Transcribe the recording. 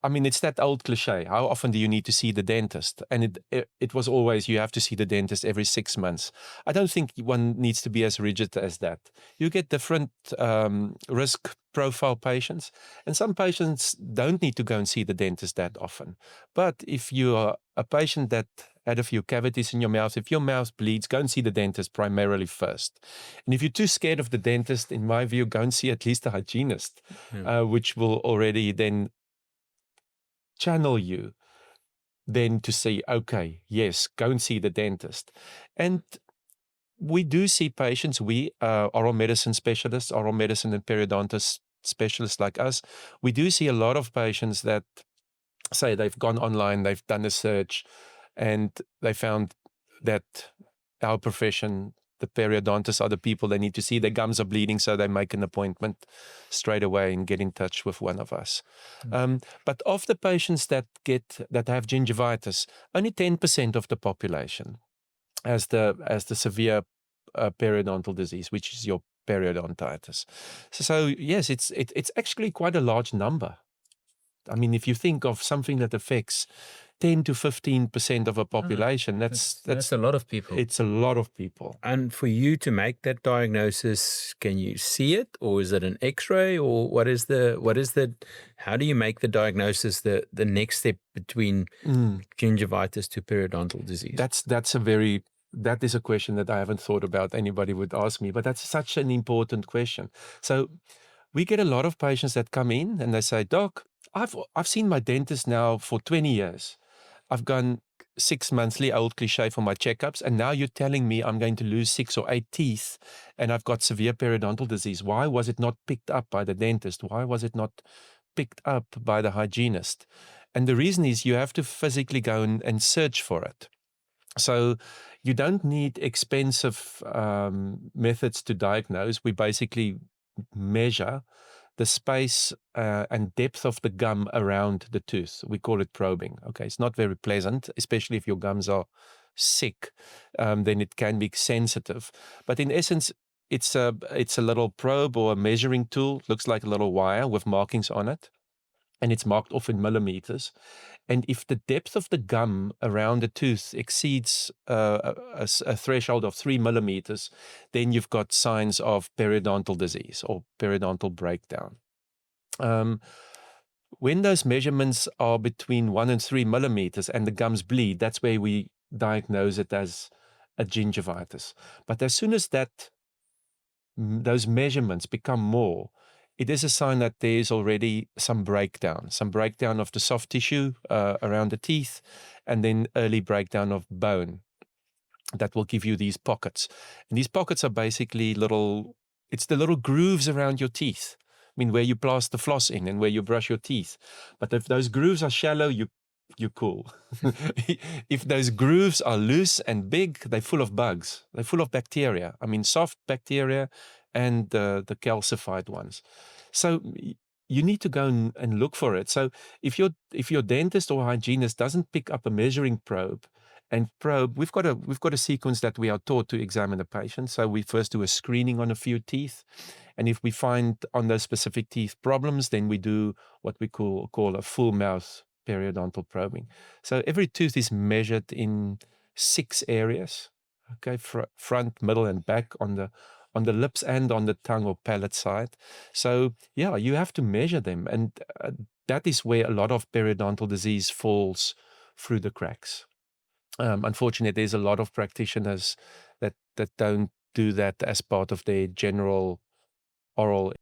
I mean, it's that old cliche. How often do you need to see the dentist? And it was always, you have to see the dentist every 6 months. I don't think one needs to be as rigid as that. You get different risk profile patients, and some patients don't need to go and see the dentist that often. But if you are a patient that had a few cavities in your mouth, if your mouth bleeds, go and see the dentist primarily first. And if you're too scared of the dentist, in my view, go and see at least a hygienist, which will already then channel you then to say, okay, yes, go and see the dentist. And we do see patients, we oral medicine specialists, oral medicine and periodontist specialists like us, we do see a lot of patients that say they've gone online, they've done a search, and they found that our profession, the periodontists, are the people they need to see. Their gums are bleeding, so they make an appointment straight away and get in touch with one of us. But of the patients that have gingivitis, only 10% of the population has the severe periodontal disease, which is your periodontitis. So yes, it's actually quite a large number. I mean, if you think of something that affects 10 to 15% of a population, that's a lot of people. It's a lot of people. And for you to make that diagnosis, can you see it, or is it an X-ray, or what is the how do you make the diagnosis the next step between gingivitis to periodontal disease? That is a question that I haven't thought about anybody would ask me, but that's such an important question. So we get a lot of patients that come in and they say, Doc, I've seen my dentist now for 20 years. I've gone 6 monthly, old cliche, for my checkups, and now you're telling me I'm going to lose 6 or 8 teeth and I've got severe periodontal disease. Why was it not picked up by the dentist? Why was it not picked up by the hygienist? And the reason is you have to physically go and search for it. So you don't need expensive methods to diagnose. We basically measure the space and depth of the gum around the tooth. We call it probing. Okay, it's not very pleasant, especially if your gums are sick. Then it can be sensitive. But in essence, it's a little probe or a measuring tool. Looks like a little wire with markings on it, and it's marked off in millimeters. And if the depth of the gum around the tooth exceeds a threshold of 3 millimeters, then you've got signs of periodontal disease or periodontal breakdown. When those measurements are between 1 and 3 millimeters and the gums bleed, that's where we diagnose it as a gingivitis. But as soon as those measurements become more, it is a sign that there is already some breakdown of the soft tissue around the teeth, and then early breakdown of bone that will give you these pockets. And these pockets are basically it's the little grooves around your teeth. I mean, where you plaster floss in and where you brush your teeth. But if those grooves are shallow, you're cool. If those grooves are loose and big, they're full of bugs. They're full of bacteria. I mean, soft bacteria and the calcified ones. So you need to go and look for it. So if your dentist or hygienist doesn't pick up a measuring probe, we've got a sequence that we are taught to examine a patient. So we first do a screening on a few teeth, and if we find on those specific teeth problems, then we do what we call a full mouth periodontal probing. So every tooth is measured in 6 areas. Okay, front, middle, and back on the lips and on the tongue or palate side. So yeah, you have to measure them, and that is where a lot of periodontal disease falls through the cracks. Unfortunately, there's a lot of practitioners that don't do that as part of their general oral